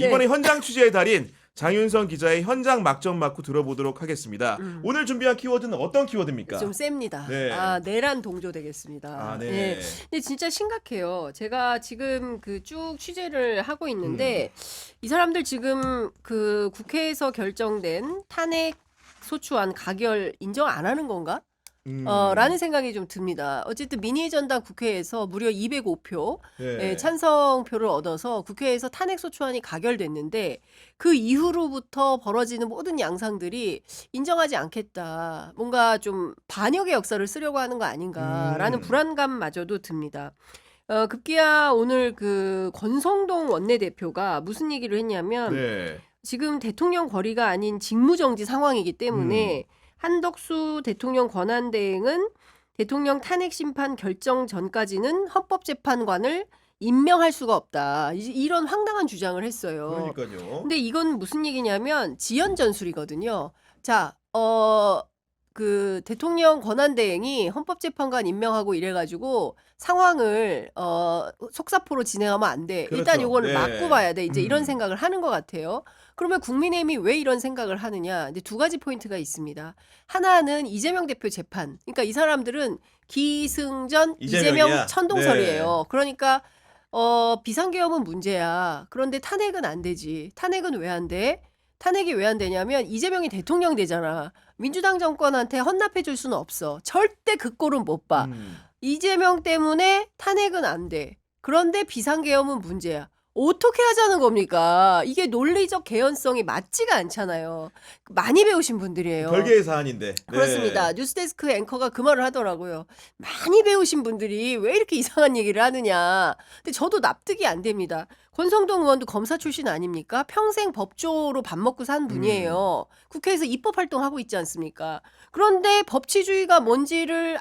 이번에 네. 현장 취재의 달인 장윤성 기자의 현장 막정 맞고 들어보도록 하겠습니다. 음. 오늘 준비한 키워드는 어떤 키워드입니까? 좀 셉니다. 네. 내란 동조 되겠습니다. 아, 예. 네. 근데 진짜 심각해요. 제가 지금 그 쭉 취재를 하고 있는데 음. 이 사람들 지금 그 국회에서 결정된 탄핵 소추안 가결 인정 안 하는 건가? 라는 생각이 좀 듭니다. 어쨌든 민의의 전당 국회에서 무려 205표 네. 찬성표를 얻어서 국회에서 탄핵소추안이 가결됐는데 그 이후로부터 벌어지는 모든 양상들이 인정하지 않겠다. 뭔가 좀 반역의 역사를 쓰려고 하는 거 아닌가라는 음. 불안감마저도 듭니다. 급기야 오늘 그 권성동 원내대표가 무슨 얘기를 했냐면 네. 지금 대통령 거리가 아닌 직무정지 상황이기 때문에 한덕수 대통령 권한대행은 대통령 탄핵 심판 결정 전까지는 헌법재판관을 임명할 수가 없다. 이런 황당한 주장을 했어요. 그러니까요. 근데 이건 무슨 얘기냐면 지연 전술이거든요. 자, 그 대통령 권한대행이 헌법재판관 임명하고 이래가지고 상황을 속사포로 진행하면 안 돼. 일단 그렇죠. 요거는 네. 막고 봐야 돼. 이제 이런 음. 생각을 하는 것 같아요. 그러면 국민의힘이 왜 이런 생각을 하느냐? 이제 두 가지 포인트가 있습니다. 하나는 이재명 대표 재판. 그러니까 이 사람들은 기승전 이재명이야. 이재명 천동설이에요. 그러니까 비상계엄은 문제야. 그런데 탄핵은 안 되지. 탄핵은 왜 안 돼? 탄핵이 왜 안 되냐면 이재명이 대통령 되잖아. 민주당 정권한테 헌납해 줄 수는 없어. 절대 그 꼴은 못 봐. 이재명 때문에 탄핵은 안 돼. 그런데 비상계엄은 문제야. 어떻게 하자는 겁니까? 이게 논리적 개연성이 맞지가 않잖아요. 많이 배우신 분들이에요. 별개의 사안인데. 네. 그렇습니다. 뉴스데스크 앵커가 그 말을 하더라고요. 많이 배우신 분들이 왜 이렇게 이상한 얘기를 하느냐. 근데 저도 납득이 안 됩니다. 권성동 의원도 검사 출신 아닙니까? 평생 법조로 밥 먹고 산 분이에요. 국회에서 입법 활동하고 있지 않습니까? 그런데 법치주의가 뭔지를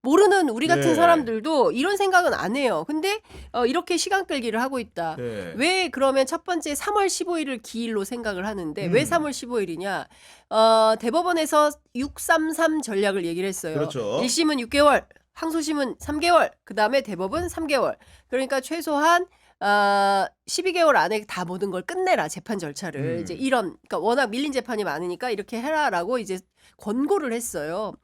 모르는 우리 같은 네. 사람들도 이런 생각은 안 해요. 근데 이렇게 시간 끌기를 하고 있다. 네. 왜 그러면 첫 번째 3월 15일을 기일로 생각을 하는데 왜 3월 15일이냐? 대법원에서 633 전략을 얘기를 했어요. 그렇죠. 1심은 6개월, 항소심은 3개월, 그다음에 대법은 3개월. 그러니까 최소한 12개월 안에 다 모든 걸 끝내라 재판 절차를 이제 그러니까 워낙 밀린 재판이 많으니까 이렇게 해라라고 이제 권고를 했어요.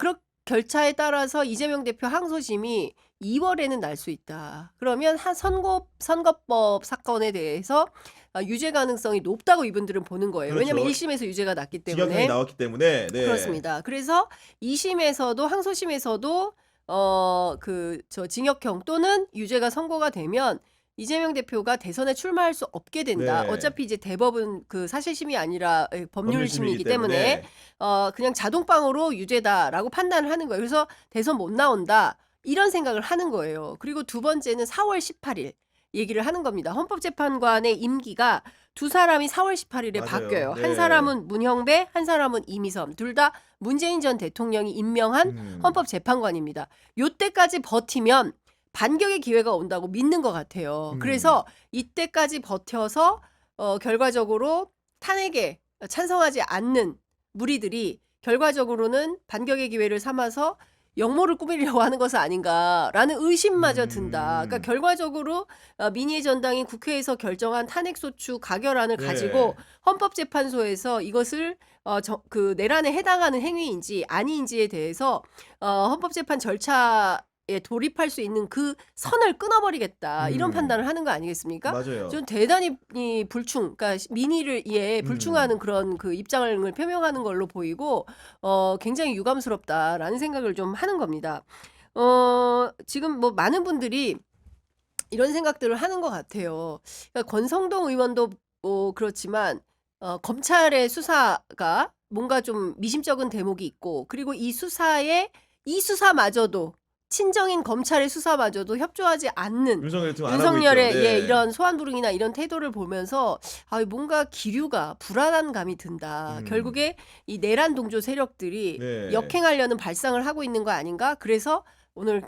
그렇 결차에 따라서 이재명 대표 항소심이 2월에는 날 수 있다. 그러면 한 선거법 사건에 대해서 유죄 가능성이 높다고 이분들은 보는 거예요. 그렇죠. 왜냐하면 1심에서 유죄가 났기 직역형이 때문에. 나왔기 때문에. 네. 그렇습니다. 그래서 2심에서도 항소심에서도 저 징역형 또는 유죄가 선고가 되면 이재명 대표가 대선에 출마할 수 없게 된다. 네. 어차피 이제 대법은 그 사실심이 아니라 법률심이기 때문에 때문에. 그냥 자동방으로 유죄다라고 판단을 하는 거예요. 그래서 대선 못 나온다. 이런 생각을 하는 거예요. 그리고 두 번째는 4월 18일 얘기를 하는 겁니다. 헌법재판관의 임기가 두 사람이 4월 18일에 맞아요. 바뀌어요. 네. 한 사람은 문형배, 한 사람은 이미섬. 둘 다 문재인 전 대통령이 임명한 헌법재판관입니다. 요때까지 버티면 반격의 기회가 온다고 믿는 것 같아요. 그래서 이때까지 버텨서 결과적으로 탄핵에 찬성하지 않는 무리들이 결과적으로는 반격의 기회를 삼아서 역모를 꾸미려고 하는 것은 아닌가라는 의심마저 든다. 그러니까 결과적으로 민의의 전당이 국회에서 결정한 탄핵소추 가결안을 네. 가지고 헌법재판소에서 이것을 그 내란에 해당하는 행위인지 아닌지에 대해서 헌법재판 절차에 돌입할 수 있는 그 선을 끊어버리겠다. 이런 판단을 하는 거 아니겠습니까? 맞아요. 전 대단히 그러니까 민의를 불충하는 그런 그 입장을 표명하는 걸로 보이고 굉장히 유감스럽다라는 생각을 좀 하는 겁니다. 지금 뭐 많은 분들이 이런 생각들을 하는 것 같아요. 그러니까 권성동 의원도 그렇지만 검찰의 수사가 뭔가 좀 미심쩍은 대목이 있고 그리고 이 수사마저도 친정인 검찰의 수사마저도 협조하지 않는 윤석열의 네. 이런 소환부릉이나 이런 태도를 보면서 뭔가 기류가 불안한 감이 든다. 결국에 이 내란 동조 세력들이 네. 역행하려는 발상을 하고 있는 거 아닌가? 그래서 오늘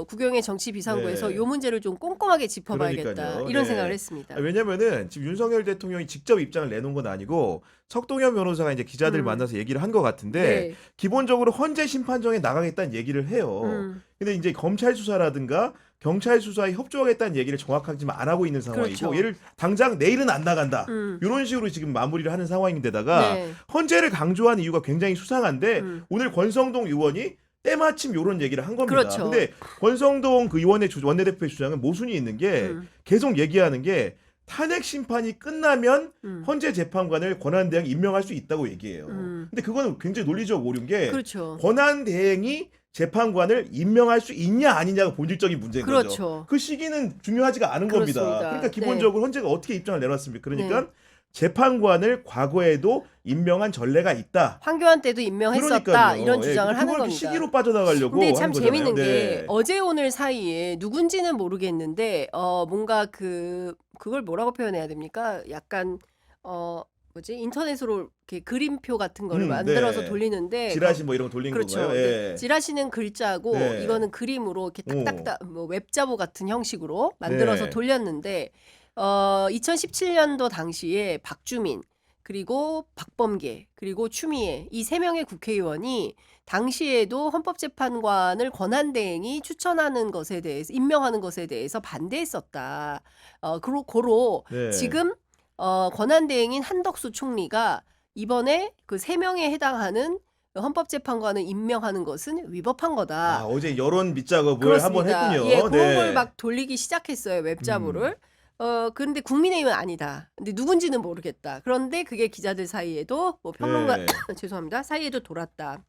국영의 정치 비상구에서 네. 요 문제를 좀 꼼꼼하게 짚어봐야겠다 그러니까요. 이런 네. 생각을 했습니다. 왜냐면은 지금 윤석열 대통령이 직접 입장을 내놓은 건 아니고 석동현 변호사가 이제 기자들 만나서 얘기를 한 것 같은데 네. 기본적으로 헌재 심판정에 나가겠다는 얘기를 해요. 근데 이제 검찰 수사라든가 경찰 수사에 협조하겠다는 얘기를 정확하게 지금 안 하고 있는 상황이고 그렇죠. 얘를 당장 내일은 안 나간다. 이런 식으로 지금 마무리를 하는 상황인데다가 네. 헌재를 강조한 이유가 굉장히 수상한데 오늘 권성동 의원이 때마침 이런 얘기를 한 겁니다. 그렇죠. 근데 권성동 그 의원의 원내대표의 주장은 모순이 있는 게 계속 얘기하는 게 탄핵 심판이 끝나면 헌재 재판관을 권한대행 임명할 수 있다고 얘기해요. 근데 그거는 굉장히 논리적 오류인 게 그렇죠. 권한대행이 재판관을 임명할 수 있냐 아니냐가 본질적인 문제인 그렇죠. 거죠. 그 시기는 중요하지가 않은 그렇습니다. 겁니다. 그러니까 기본적으로 헌재가 어떻게 입장을 내놨습니까? 그러니까 재판관을 과거에도 임명한 전례가 있다. 황교안 때도 임명했었다 그러니까요. 이런 주장을 예, 하는 그걸 겁니다. 시기로 빠져나가려고 근데 참 하는 거잖아요. 재밌는 게 네. 어제 오늘 사이에 누군지는 모르겠는데 뭔가 그걸 뭐라고 표현해야 됩니까? 약간 인터넷으로 이렇게 그림표 같은 거를 만들어서 네. 돌리는데 지라시 뭐 이런 거 돌린 그렇죠. 건가요? 예. 지라시는 글자고 네. 이거는 그림으로 이렇게 딱딱딱 뭐 웹자보 같은 형식으로 만들어서 네. 돌렸는데 2017년도 당시에 박주민 그리고 박범계 그리고 추미애 이 세 명의 국회의원이 당시에도 헌법재판관을 권한대행이 추천하는 것에 대해서 임명하는 것에 대해서 반대했었다. 고로 네. 지금 권한대행인 한덕수 총리가 이번에 그 세 명에 해당하는 헌법재판관을 임명하는 것은 위법한 거다. 아, 어제 여론 밑작업을 한번 그렇습니다. 했군요. 예, 그런 네. 걸 막 돌리기 시작했어요. 웹자보를. 그런데 국민의힘은 아니다. 근데 누군지는 모르겠다. 그런데 그게 기자들 사이에도 뭐 평론가 네. 죄송합니다. 사이에도 돌았다.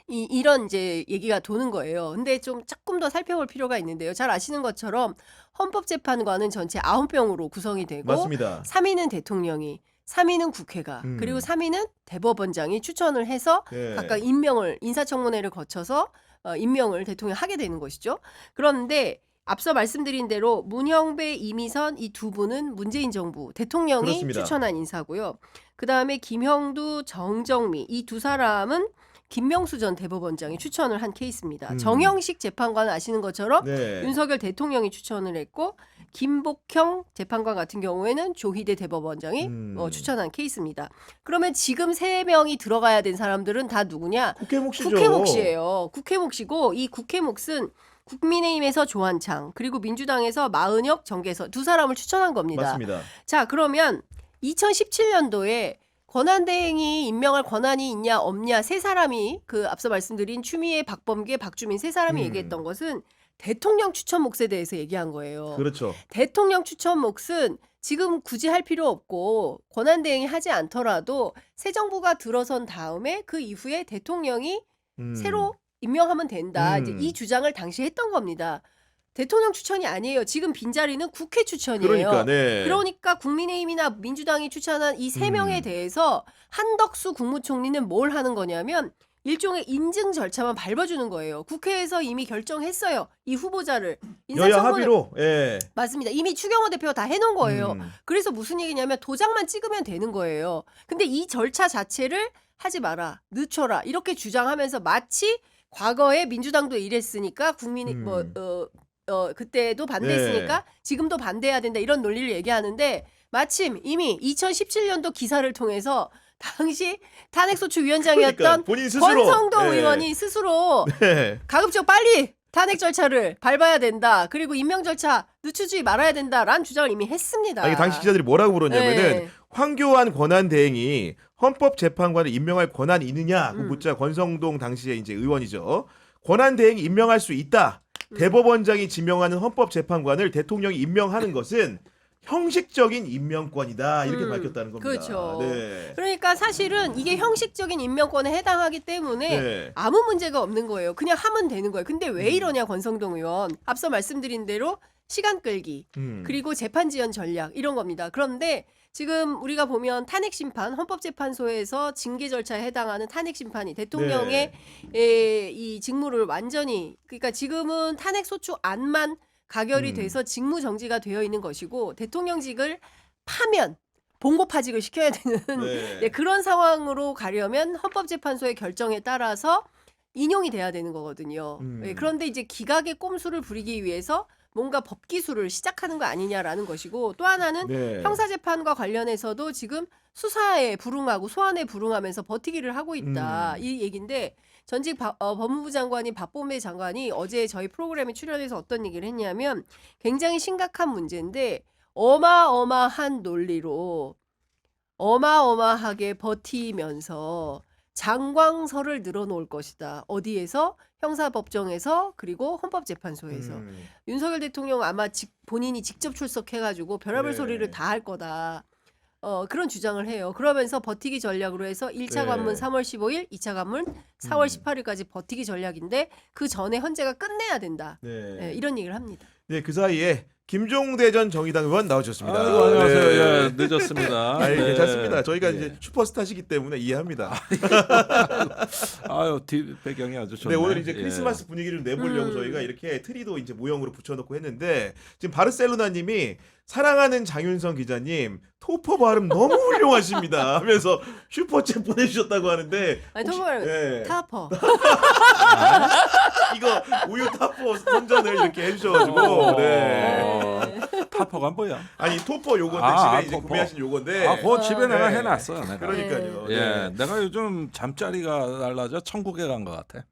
이런 이제 얘기가 도는 거예요. 근데 좀 조금 더 살펴볼 필요가 있는데요. 잘 아시는 것처럼 헌법재판관은 전체 9명으로 구성이 되고 맞습니다. 3위는 대통령이 3위는 국회가 그리고 3위는 대법원장이 추천을 해서 네. 각각 임명을 인사청문회를 거쳐서 임명을 대통령이 하게 되는 것이죠. 그런데 앞서 말씀드린 대로 문형배, 이미선 이 두 분은 문재인 정부 대통령이 그렇습니다. 추천한 인사고요. 그다음에 김형두, 정정미 이 두 사람은 김명수 전 대법원장이 추천을 한 케이스입니다. 정형식 재판관은 아시는 것처럼 네. 윤석열 대통령이 추천을 했고 김복형 재판관 같은 경우에는 조희대 대법원장이 추천한 케이스입니다. 그러면 지금 세 명이 들어가야 된 사람들은 다 누구냐? 국회 몫이죠. 국회 몫이에요. 국회 몫이고 이 국회 몫은 국민의힘에서 조한창 그리고 민주당에서 마은혁, 정계석 두 사람을 추천한 겁니다. 맞습니다. 자, 그러면 2017년도에 권한대행이 임명할 권한이 있냐 없냐 세 사람이 그 앞서 말씀드린 추미애, 박범계, 박주민 세 사람이 얘기했던 것은 대통령 추천 몫에 대해서 얘기한 거예요. 그렇죠. 대통령 추천 몫은 지금 굳이 할 필요 없고 권한대행이 하지 않더라도 새 정부가 들어선 다음에 그 이후에 대통령이 새로 임명하면 된다. 이제 이 주장을 당시 했던 겁니다. 대통령 추천이 아니에요. 지금 빈자리는 국회 추천이에요. 그러니까 네. 그러니까 국민의힘이나 민주당이 추천한 이 세 명에 대해서 한덕수 국무총리는 뭘 하는 거냐면 일종의 인증 절차만 밟아주는 거예요. 국회에서 이미 결정했어요. 이 후보자를 여야 합의로. 예. 맞습니다. 이미 추경호 대표가 다 해놓은 거예요. 그래서 무슨 얘기냐면 도장만 찍으면 되는 거예요. 근데 이 절차 자체를 하지 마라, 늦춰라 이렇게 주장하면서 마치 과거에 민주당도 이랬으니까 국민이 그때도 반대했으니까 지금도 반대해야 된다 이런 논리를 얘기하는데 마침 이미 2017년도 기사를 통해서 당시 탄핵소추위원장이었던 그러니까 본인 스스로 권성동 의원이 스스로 가급적 빨리 탄핵 절차를 밟아야 된다. 그리고 임명 절차 늦추지 말아야 된다라는 주장을 이미 했습니다. 아니, 당시 기자들이 뭐라고 물었냐면은 네. 황교안 권한대행이 헌법재판관을 임명할 권한이 있느냐 그 묻자 권성동 당시에 이제 의원이죠. 권한대행이 임명할 수 있다. 대법원장이 지명하는 헌법재판관을 대통령이 임명하는 것은 형식적인 임명권이다 이렇게 밝혔다는 겁니다. 그렇죠. 네. 그러니까 사실은 이게 형식적인 임명권에 해당하기 때문에 네. 아무 문제가 없는 거예요. 그냥 하면 되는 거예요. 근데 왜 이러냐 권성동 의원. 앞서 말씀드린 대로 시간 끌기 그리고 재판 지연 전략 이런 겁니다. 그런데 지금 우리가 보면 탄핵심판 헌법재판소에서 징계 절차에 해당하는 탄핵심판이 대통령의 이 직무를 완전히 그러니까 지금은 탄핵소추 안만 가결이 돼서 직무 정지가 되어 있는 것이고 대통령직을 파면 봉고파직을 시켜야 되는 네. 네, 그런 상황으로 가려면 헌법재판소의 결정에 따라서 인용이 돼야 되는 거거든요. 예, 그런데 이제 기각의 꼼수를 부리기 위해서 뭔가 법 기술을 시작하는 거 아니냐라는 것이고 또 하나는 네. 형사재판과 관련해서도 지금 수사에 불응하고 소환에 불응하면서 버티기를 하고 있다. 이 얘기인데 전직 법무부 장관이 박범계 장관이 어제 저희 프로그램에 출연해서 어떤 얘기를 했냐면 굉장히 심각한 문제인데 어마어마한 논리로 어마어마하게 버티면서 장광설을 늘어놓을 것이다. 어디에서? 형사법정에서 그리고 헌법재판소에서. 윤석열 대통령 아마 본인이 직접 출석해가지고 별의별 네. 소리를 다 할 거다. 그런 주장을 해요. 그러면서 버티기 전략으로 해서 1차 네. 관문 3월 15일, 2차 관문 4월 18일까지 버티기 전략인데 그 전에 헌재가 끝내야 된다. 네. 이런 얘기를 합니다. 네, 그 사이에 김종대 전 정의당 의원 나오셨습니다. 아이고, 안녕하세요. 네. 예, 늦었습니다. 아니, 네. 괜찮습니다. 저희가 예. 이제 슈퍼스타시기 때문에 이해합니다. 아유, 뒤 배경이 아주 좋네. 네, 오늘 이제 예. 크리스마스 분위기를 내보려고 저희가 이렇게 트리도 이제 모형으로 붙여놓고 했는데 지금 바르셀로나님이 사랑하는 장윤성 기자님 토퍼 발음 너무 훌륭하십니다 하면서 슈퍼챗 보내주셨다고 하는데 아니, 혹시- 토퍼 발음 예, 타퍼. 이거 우유 타퍼 선전을 이렇게 해주셔가지고 어. 네. 타퍼가 뭐야? 아니 토퍼 요건데 아, 집에 이제 토퍼. 구매하신 요건데 아, 그거 집에 내가 네. 해놨어. 내가. 그러니까요. 예, 네. 내가 요즘 잠자리가 달라져 천국에 간 것 같아.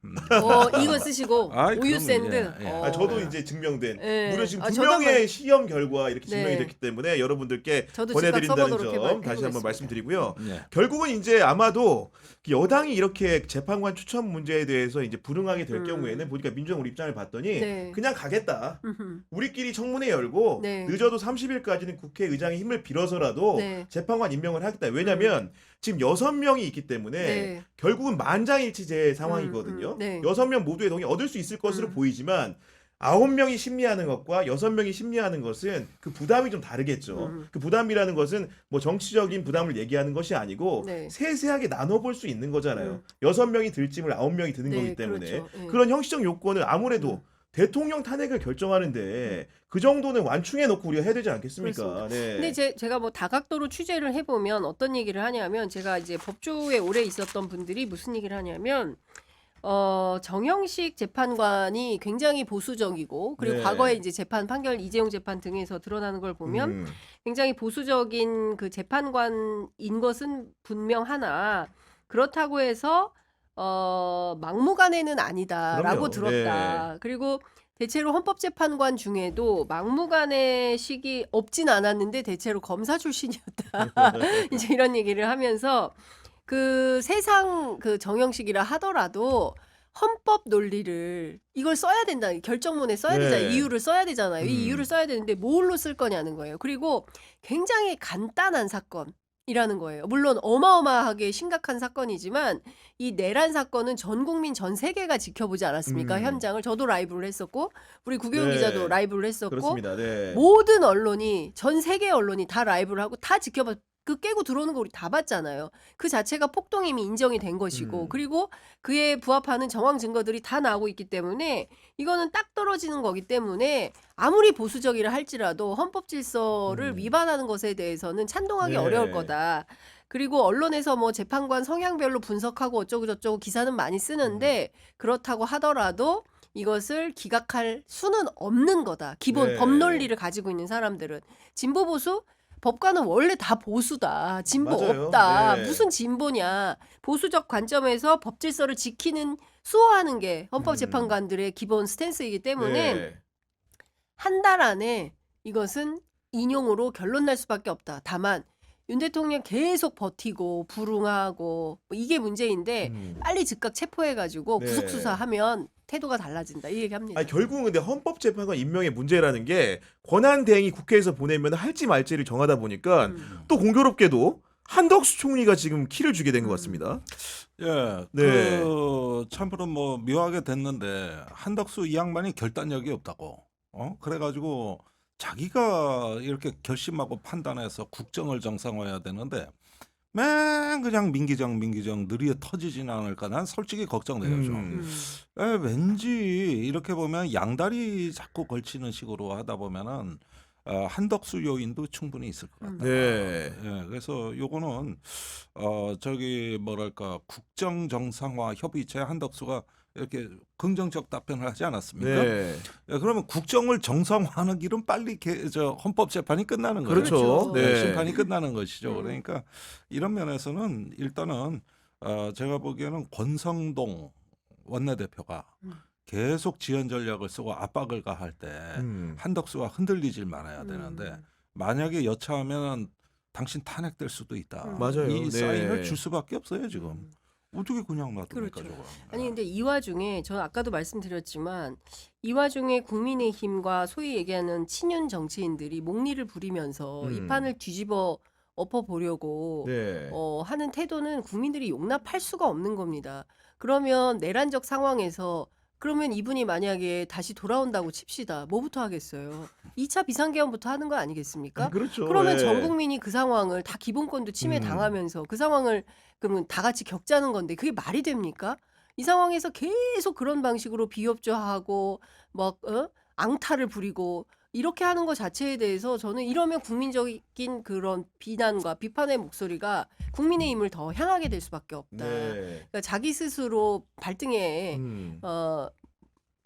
이거 쓰시고 아이, 우유 그럼요. 샌드. 예, 예. 아, 저도 이제 증명된 예. 무려 지금 아, 두 저도 명의 한번- 시험 결과 이렇게 증명이 네. 됐기 때문에 여러분들께 저도 보내드린다는 즉각 써보도록 점 다시 해보겠습니다. 한번 말씀드리고요. 예. 결국은 이제 아마도 여당이 이렇게 재판관 추천 문제에 대해서 이제 불응하게 될 음. 경우에는 보니까 민주당 우리 입장을 봤더니 네. 그냥 가겠다. 음흠. 우리끼리 청문회 열고 네. 늦어도 30일까지는 국회의장의 힘을 빌어서라도 네. 재판관 임명을 하겠다. 왜냐하면 지금 6명이 있기 때문에 네. 결국은 만장일치제 상황이거든요. 네. 6명 모두의 동의 얻을 수 있을 것으로 보이지만 9명이 심리하는 것과 6명이 심리하는 것은 그 부담이 좀 다르겠죠. 그 부담이라는 것은 뭐 정치적인 부담을 얘기하는 것이 아니고 네. 세세하게 나눠볼 수 있는 거잖아요. 6명이 들 짐을 9명이 드는 네, 거기 때문에 그렇죠. 예. 그런 형식적 요건을 아무래도 대통령 탄핵을 결정하는데 그 정도는 완충해 놓고 우리가 해야 되지 않겠습니까? 네. 근데 제가 뭐 다각도로 취재를 해보면 어떤 얘기를 하냐면 제가 이제 법조에 오래 있었던 분들이 무슨 얘기를 하냐면 정형식 재판관이 굉장히 보수적이고 그리고 네. 과거에 이제 재판 판결 이재용 재판 등에서 드러나는 걸 보면 굉장히 보수적인 그 재판관인 것은 분명하나 그렇다고 해서 막무가내는 아니다라고 그럼요. 들었다. 그리고 대체로 헌법재판관 중에도 막무가내식이 없진 않았는데 대체로 검사 출신이었다. 이제 이런 얘기를 하면서 그 세상 그 정형식이라 하더라도 헌법 논리를 이걸 써야 된다. 결정문에 써야 네. 되잖아요. 이유를 써야 되잖아요. 이 이유를 써야 되는데 뭘로 쓸 거냐는 거예요. 그리고 굉장히 간단한 사건이라는 거예요. 물론 어마어마하게 심각한 사건이지만 이 내란 사건은 전 국민 전 세계가 지켜보지 않았습니까? 현장을 저도 라이브를 했었고 우리 구교훈 네. 기자도 라이브를 했었고 그렇습니다. 네. 모든 언론이 전 세계 언론이 다 라이브를 하고 다 지켜봐. 그 깨고 들어오는 거 우리 다 봤잖아요. 그 자체가 폭동임이 인정이 된 것이고 그리고 그에 부합하는 정황 증거들이 다 나오고 있기 때문에 이거는 딱 떨어지는 거기 때문에 아무리 보수적이라 할지라도 헌법 질서를 위반하는 것에 대해서는 찬동하기 네. 어려울 거다. 그리고 언론에서 뭐 재판관 성향별로 분석하고 어쩌고 저쩌고 기사는 많이 쓰는데 그렇다고 하더라도 이것을 기각할 수는 없는 거다. 기본 네. 법논리를 가지고 있는 사람들은 진보 보수 법관은 원래 다 보수다. 진보 맞아요. 없다. 네. 무슨 진보냐. 보수적 관점에서 법 질서를 지키는 수호하는 게 헌법재판관들의 기본 스탠스이기 때문에 네. 한 달 안에 이것은 인용으로 결론 날 수밖에 없다. 다만 윤 대통령 계속 버티고 불응하고 뭐 이게 문제인데 빨리 즉각 체포해가지고 네. 구속 수사하면 태도가 달라진다. 이 얘기합니다. 아니, 결국은 근데 헌법재판관 임명의 문제라는 게 권한 대행이 국회에서 보내면 할지 말지를 정하다 보니까 또 공교롭게도 한덕수 총리가 지금 키를 주게 된 것 같습니다. 예, 네. 그 참으로 뭐 묘하게 됐는데 한덕수 이 양반이 결단력이 없다고. 그래가지고 자기가 이렇게 결심하고 판단해서 국정을 정상화해야 되는데 맨 그냥 민기정 느리게 터지진 않을까 난 솔직히 걱정돼요 좀. 왠지 이렇게 보면 양다리 자꾸 걸치는 식으로 하다 보면은 한덕수 요인도 충분히 있을 것 같다. 네. 예, 그래서 요거는 저기 뭐랄까 국정 정상화 협의체 한덕수가 이렇게 긍정적 답변을 하지 않았습니까? 네. 그러면 국정을 정상화하는 길은 빨리 헌법 재판이 끝나는 거예요. 그렇죠. 네. 심판이 끝나는 것이죠. 음. 그러니까 이런 면에서는 일단은 제가 보기에는 권성동 원내대표가 음. 계속 지연 전략을 쓰고 압박을 가할 때 한덕수가 흔들리질 말아야 되는데 만약에 여차하면 당신 탄핵될 수도 있다. 맞아요. 이 네. 사인을 줄 수밖에 없어요 지금. 어떻게 그냥 놔둡니까 그렇죠. 저거. 아니 근데 이 와중에 저는 아까도 말씀드렸지만 이 와중에 국민의힘과 소위 얘기하는 친윤 정치인들이 목리를 부리면서 이 판을 뒤집어 엎어보려고 네. 하는 태도는 국민들이 용납할 수가 없는 겁니다. 그러면 내란적 상황에서 그러면 이분이 만약에 다시 돌아온다고 칩시다. 뭐부터 하겠어요? 2차 비상계엄부터 하는 거 아니겠습니까? 그렇죠. 그러면 네. 전 국민이 그 상황을 다 기본권도 침해당하면서 그 상황을 그러면 다 같이 겪자는 건데 그게 말이 됩니까? 이 상황에서 계속 그런 방식으로 비협조하고 막 앙탈을 부리고 이렇게 하는 것 자체에 대해서 저는 이러면 국민적인 그런 비난과 비판의 목소리가 국민의힘을 더 향하게 될 수밖에 없다. 네. 그러니까 자기 스스로 발등에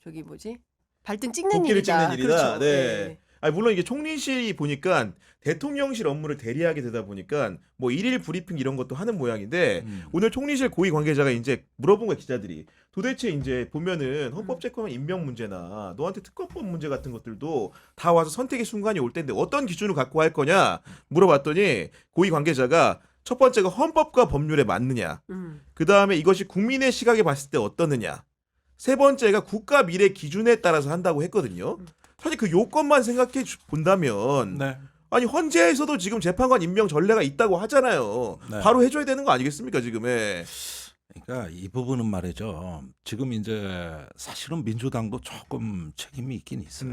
저기 뭐지? 발등 찍는 도끼를 일이다. 찍는 일이다. 그렇죠. 네. 아니, 물론 이게 총리실이 보니까 대통령실 업무를 대리하게 되다 보니까 뭐 일일 브리핑 이런 것도 하는 모양인데 오늘 총리실 고위 관계자가 이제 물어본 거야 기자들이. 도대체 이제 보면은 헌법재판관 임명 문제나 너한테 특검법 문제 같은 것들도 다 와서 선택의 순간이 올 텐데 어떤 기준을 갖고 할 거냐 물어봤더니 고위 관계자가 첫 번째가 헌법과 법률에 맞느냐. 그 다음에 이것이 국민의 시각에 봤을 때 어떠느냐. 세 번째가 국가 미래 기준에 따라서 한다고 했거든요. 사실 그 요건만 생각해 본다면 네. 아니 헌재에서도 지금 재판관 임명 전례가 있다고 하잖아요. 네. 바로 해줘야 되는 거 아니겠습니까 지금에. 그러니까 이 부분은 말이죠. 지금 이제 사실은 민주당도 조금 책임이 있긴 있어요.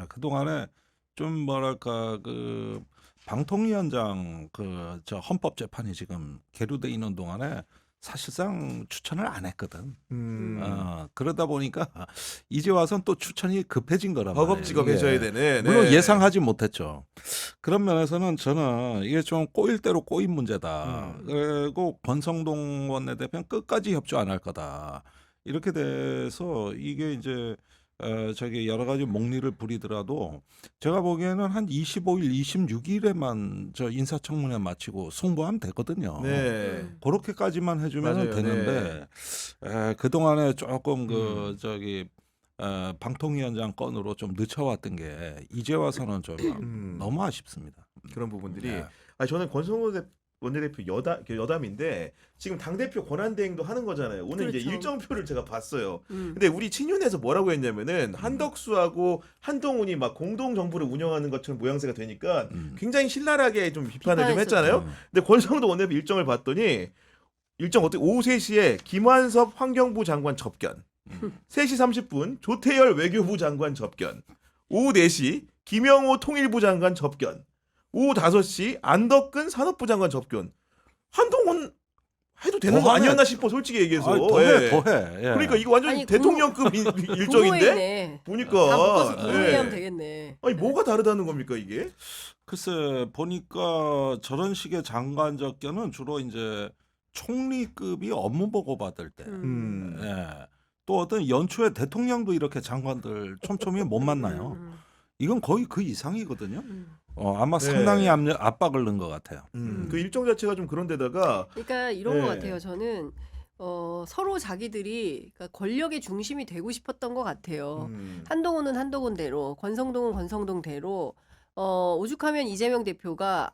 그동안에 좀 뭐랄까 그 방통위원장 저 헌법재판이 지금 계류돼 있는 동안에 사실상 추천을 안 했거든. 그러다 보니까 이제 와선 또 추천이 급해진 거란 말이에요. 허겁지겁 해줘야 되네. 물론 네. 예상하지 못했죠. 그런 면에서는 저는 이게 좀 꼬일 대로 꼬인 문제다. 그리고 권성동 원내대표는 끝까지 협조 안 할 거다. 이렇게 돼서 이게 이제 저기 여러 가지 목리를 부리더라도 제가 보기에는 한 25일, 26일에만 저 인사청문회 마치고 송부하면 되거든요. 네. 그렇게까지만 해주면 맞아요. 되는데 그 동안에 조금 그 저기 방통위원장 건으로 좀 늦춰왔던 게 이제 와서는 좀 너무 아쉽습니다. 그런 부분들이. 네. 아니 저는 권성동 원내대표 여담인데 지금 당대표 권한대행도 하는 거잖아요. 오늘 이제 그렇죠. 일정표를 제가 봤어요. 근데 우리 친윤에서 뭐라고 했냐면은 한덕수하고 한동훈이 막 공동 정부를 운영하는 것처럼 모양새가 되니까 굉장히 신랄하게 좀 비판을 좀 했잖아요. 근데 권성동 원내대표 일정을 봤더니 일정 어떻게 오후 3시에 김완섭 환경부 장관 접견. 3시 30분 조태열 외교부 장관 접견. 오후 4시 김영호 통일부 장관 접견. 오후 5시 안덕근 산업부 장관 접견. 한동훈 해도 되는 거 더하네. 아니었나 싶어 솔직히 얘기해서. 더해 예. 더해. 예. 그러니까 이거 완전 아니, 대통령급 일정인데 공모회네. 보니까 다 묶어서 네. 공모회하면 되겠네. 아니 뭐가 다르다는 겁니까 이게? 글쎄 보니까 저런 식의 장관 접견은 주로 이제 총리급이 업무 보고 받을 때. 예. 또 어떤 연초에 대통령도 이렇게 장관들 촘촘히 못 만나요. 이건 거의 그 이상이거든요. 아마 네. 상당히 압박을 넣은 것 같아요. 그 일정 자체가 좀 그런데다가 그러니까 이런 네. 것 같아요. 저는 서로 자기들이 그러니까 권력의 중심이 되고 싶었던 것 같아요. 한동훈은 한동훈대로, 권성동은 권성동대로 오죽하면 이재명 대표가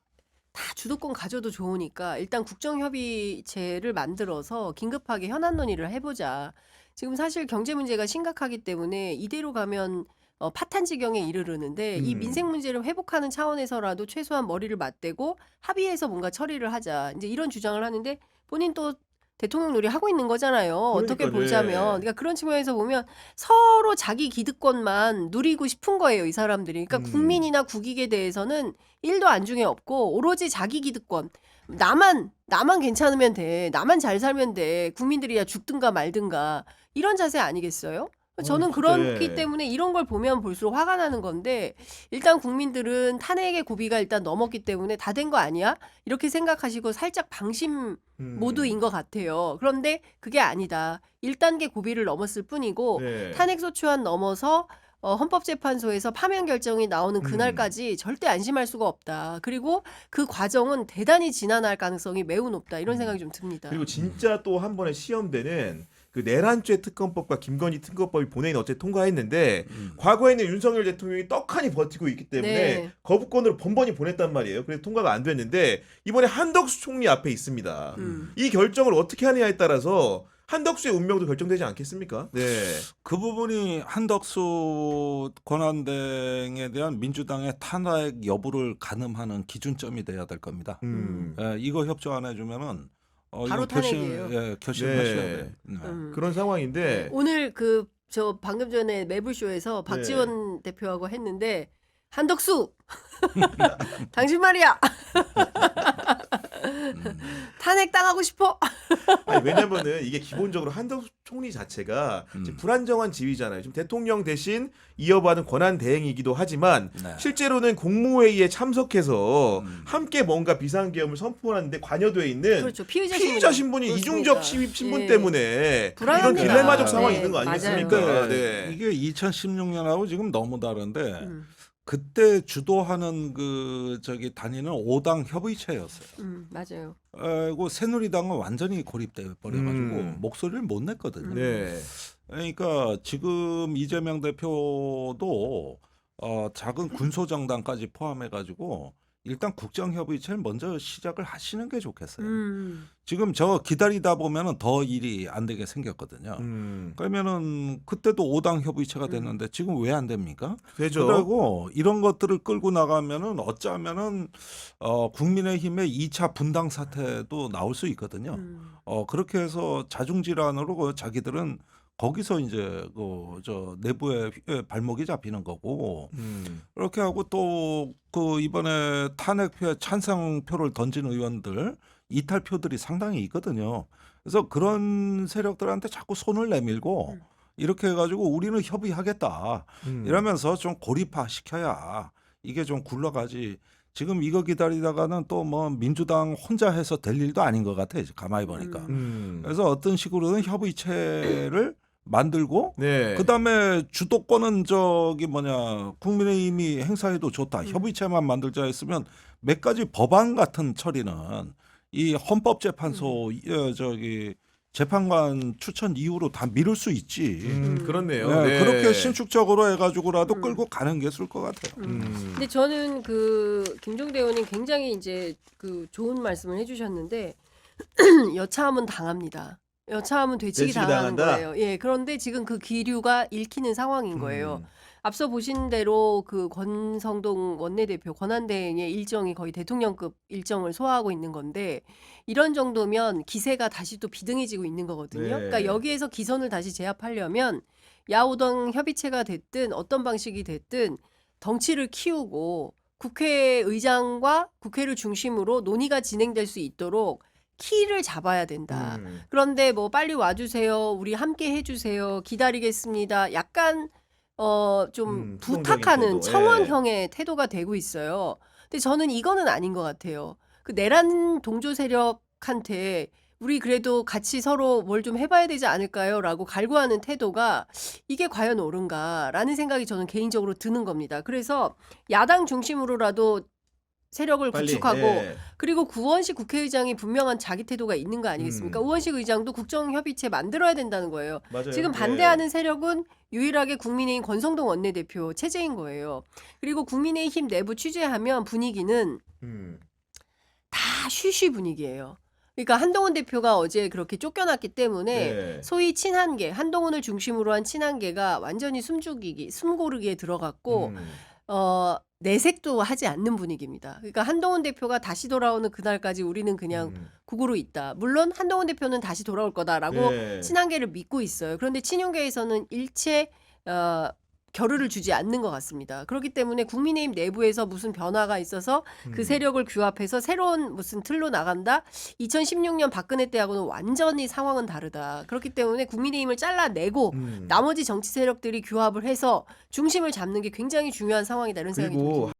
다 주도권 가져도 좋으니까 일단 국정협의체를 만들어서 긴급하게 현안 논의를 해보자. 지금 사실 경제 문제가 심각하기 때문에 이대로 가면 파탄지경에 이르르는데 이 민생 문제를 회복하는 차원에서라도 최소한 머리를 맞대고 합의해서 뭔가 처리를 하자. 이제 이런 주장을 하는데 본인 또 대통령 놀이 하고 있는 거잖아요. 어떻게 그러니까, 보자면. 네. 그러니까 그런 측면에서 보면 서로 자기 기득권만 누리고 싶은 거예요, 이 사람들이. 그러니까 국민이나 국익에 대해서는 1도 안중에 없고 오로지 자기 기득권. 나만 괜찮으면 돼. 나만 잘 살면 돼. 국민들이야 죽든가 말든가. 이런 자세 아니겠어요? 저는 그렇기 네. 때문에 이런 걸 보면 볼수록 화가 나는 건데 일단 국민들은 탄핵의 고비가 일단 넘었기 때문에 다 된 거 아니야? 이렇게 생각하시고 살짝 방심 모두인 것 같아요. 그런데 그게 아니다. 1단계 고비를 넘었을 뿐이고 네. 탄핵소추안 넘어서 헌법재판소에서 파면 결정이 나오는 그날까지 절대 안심할 수가 없다. 그리고 그 과정은 대단히 지난할 가능성이 매우 높다. 이런 생각이 좀 듭니다. 그리고 진짜 또 한 번에 시험되는 그 내란죄 특검법과 김건희 특검법이 본회의는 어째 통과했는데 과거에는 윤석열 대통령이 떡하니 버티고 있기 때문에 네. 거부권으로 번번이 보냈단 말이에요. 그래서 통과가 안 됐는데 이번에 한덕수 총리 앞에 있습니다. 이 결정을 어떻게 하느냐에 따라서 한덕수의 운명도 결정되지 않겠습니까? 네. 그 부분이 한덕수 권한대행에 대한 민주당의 탄핵 여부를 가늠하는 기준점이 돼야 될 겁니다. 이거 협조 안 해주면은 바로 이건 결심, 탄핵이에요. 결심하셔야 네. 돼요. 네. 그런 상황인데 오늘 저 방금 전에 매불쇼에서 박지원 대표하고 했는데 한덕수 당신 말이야 탄핵 당하고 싶어. 아니, 왜냐면은 이게 기본적으로 한덕수 총리 자체가 지금 불안정한 지위잖아요. 지금 대통령 대신 이어받은 권한 대행이기도 하지만 네. 실제로는 국무회의에 참석해서 함께 뭔가 비상계엄을 선포하는데 관여돼 있는 그렇죠. 피의자 신분이 그렇습니다. 이중적 시위 신분 예. 때문에 이런 불안합니다. 딜레마적 상황이 네, 있는 거 맞아요. 아니겠습니까? 그러니까 네. 이게 2016년하고 지금 너무 다른데 그때 주도하는 단위는 5당 협의체였어요. 맞아요. 그리고 새누리당은 완전히 고립돼 버려가지고 목소리를 못 냈거든요. 네. 그러니까 지금 이재명 대표도 작은 군소정당까지 포함해가지고 일단 국정협의체를 먼저 시작을 하시는 게 좋겠어요. 지금 저 기다리다 보면은 더 일이 안 되게 생겼거든요. 그러면은 그때도 5당 협의체가 됐는데 지금 왜 안 됩니까? 되죠. 그리고 이런 것들을 끌고 나가면은 어쩌면은 국민의힘의 2차 분당 사태도 나올 수 있거든요. 그렇게 해서 자중질환으로 자기들은 거기서 이제 저 내부에 발목이 잡히는 거고 그렇게 하고 또 이번에 탄핵표에 찬성표를 던진 의원들 이탈표들이 상당히 있거든요. 그래서 그런 세력들한테 자꾸 손을 내밀고 이렇게 해가지고 우리는 협의하겠다 이러면서 좀 고립화 시켜야 이게 좀 굴러가지. 지금 이거 기다리다가는 또 뭐 민주당 혼자 해서 될 일도 아닌 것 같아요. 가만히 보니까. 그래서 어떤 식으로든 협의체를 만들고 네. 그다음에 주도권은 국민의힘이 행사해도 좋다. 협의체만 만들자 했으면 몇 가지 법안 같은 처리는 이 헌법재판소 재판관 추천 이후로 다 미룰 수 있지. 그렇네요. 네, 네. 그렇게 신축적으로 해가지고라도 끌고 가는 게 좋을 것 같아요. 근데 저는 김종대 의원님 굉장히 이제 좋은 말씀을 해주셨는데 여차하면 당합니다. 여차하면 되치기 되치기 당하는 당한다? 거예요. 예, 그런데 지금 그 기류가 읽히는 상황인 거예요. 앞서 보신 대로 권성동 원내대표 권한대행의 일정이 거의 대통령급 일정을 소화하고 있는 건데 이런 정도면 기세가 다시 또 비등해지고 있는 거거든요. 네. 그러니까 여기에서 기선을 다시 제압하려면 야오당 협의체가 됐든 어떤 방식이 됐든 덩치를 키우고 국회의장과 국회를 중심으로 논의가 진행될 수 있도록 키를 잡아야 된다. 그런데 빨리 와주세요. 우리 함께 해주세요. 기다리겠습니다. 약간 좀 부탁하는 태도. 청원형의 태도가 되고 있어요. 근데 저는 이거는 아닌 것 같아요. 내란 동조 세력한테 우리 그래도 같이 서로 뭘 좀 해봐야 되지 않을까요? 라고 갈구하는 태도가 이게 과연 옳은가라는 생각이 저는 개인적으로 드는 겁니다. 그래서 야당 중심으로라도 세력을 구축하고 그리고 구원식 국회의장이 분명한 자기 태도가 있는 거 아니겠습니까? 우원식 의장도 국정협의체 만들어야 된다는 거예요. 맞아요. 지금 반대하는 세력은 유일하게 국민의힘 권성동 원내대표 체제인 거예요. 그리고 국민의힘 내부 취재하면 분위기는 다 쉬쉬 분위기예요. 그러니까 한동훈 대표가 어제 그렇게 쫓겨났기 때문에 소위 친한계, 한동훈을 중심으로 한 친한계가 완전히 숨고르기에 들어갔고 내색도 하지 않는 분위기입니다. 그러니까 한동훈 대표가 다시 돌아오는 그날까지 우리는 그냥 국으로 있다. 물론 한동훈 대표는 다시 돌아올 거다라고 친한계를 믿고 있어요. 그런데 친윤계에서는 일체 겨루를 주지 않는 것 같습니다. 그렇기 때문에 국민의힘 내부에서 무슨 변화가 있어서 그 세력을 규합해서 새로운 무슨 틀로 나간다? 2016년 박근혜 때하고는 완전히 상황은 다르다. 그렇기 때문에 국민의힘을 잘라내고 나머지 정치 세력들이 규합을 해서 중심을 잡는 게 굉장히 중요한 상황이다. 이런 생각이 그리고 듭니다.